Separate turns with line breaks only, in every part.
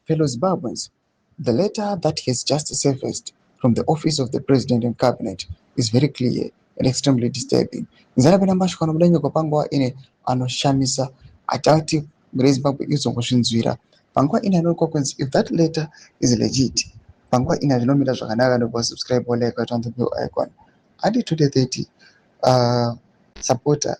Fellow Zimbabweans, the letter that has just surfaced from the office of the President and Cabinet is very clear and extremely disturbing. Nzalapena mbashikano mudanyo kopangwa ine anoshamisa atati Zimbabwe izongozvinzwira. Pangwa ine anokokwenzi, if that letter is legit, pangwa ine zvinomira zvakanaka nokuva subscribe or like on the bell icon. Adi to the 30 supporter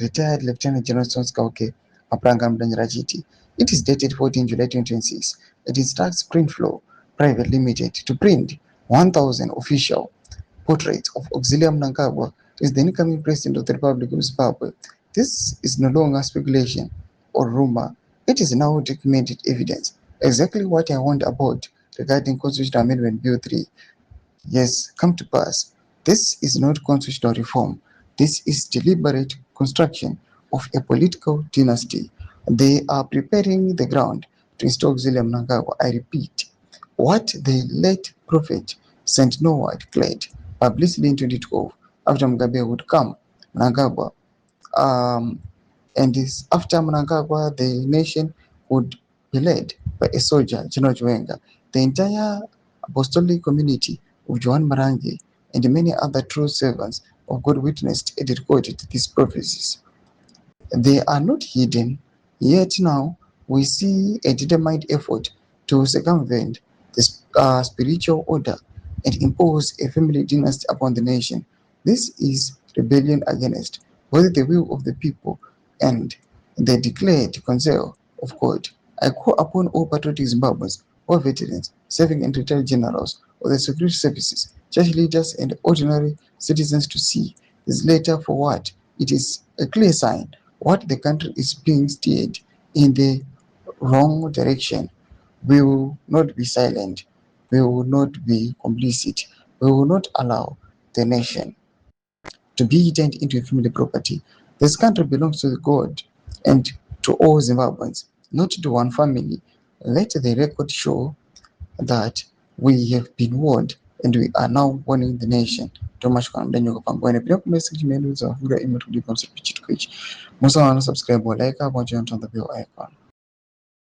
retired Lieutenant General Sonskauke Apranga Mdanjirachiti. It is dated 14 July 2026. It instructs Printflow Private Limited to print 1,000 official portraits of Auxiliary Mnangagwa as the incoming President of the Republic of Zimbabwe. This is no longer speculation or rumor. It is now documented evidence. Exactly what I warned about regarding Constitutional Amendment Bill 3 has come to pass. This is not constitutional reform. This is deliberate construction of a political dynasty. They are preparing the ground to install Auxiliary Mnangagwa. I repeat, what the late prophet Saint Noah declared publicly in 2012 after Mugabe would come, Mnangagwa, and this, after Mnangagwa, the nation would be led by a soldier, General Chiwenga. The entire apostolic community of Joan Marangi and many other true servants of God witnessed and recorded these prophecies. They are not hidden, yet now we see a determined effort to circumvent the spiritual order and impose a family dynasty upon the nation. This is rebellion against both the will of the people and the declared counsel of God. I call upon all patriotic Zimbabweans, all veterans, serving and retired generals of the security services, church leaders, and ordinary citizens to see this letter for what it is: a clear sign what the country is being steered in the wrong direction. We will not be silent. We will not be complicit. We will not allow the nation to be turned into a family property. This country belongs to God and to all Zimbabweans, not to one family. Let the record show that we have been warned and we are now warning the nation. Thomas Kwandanyo Pangwane, message made with a Hura image to become subscribe or like, I want you to on the bell icon.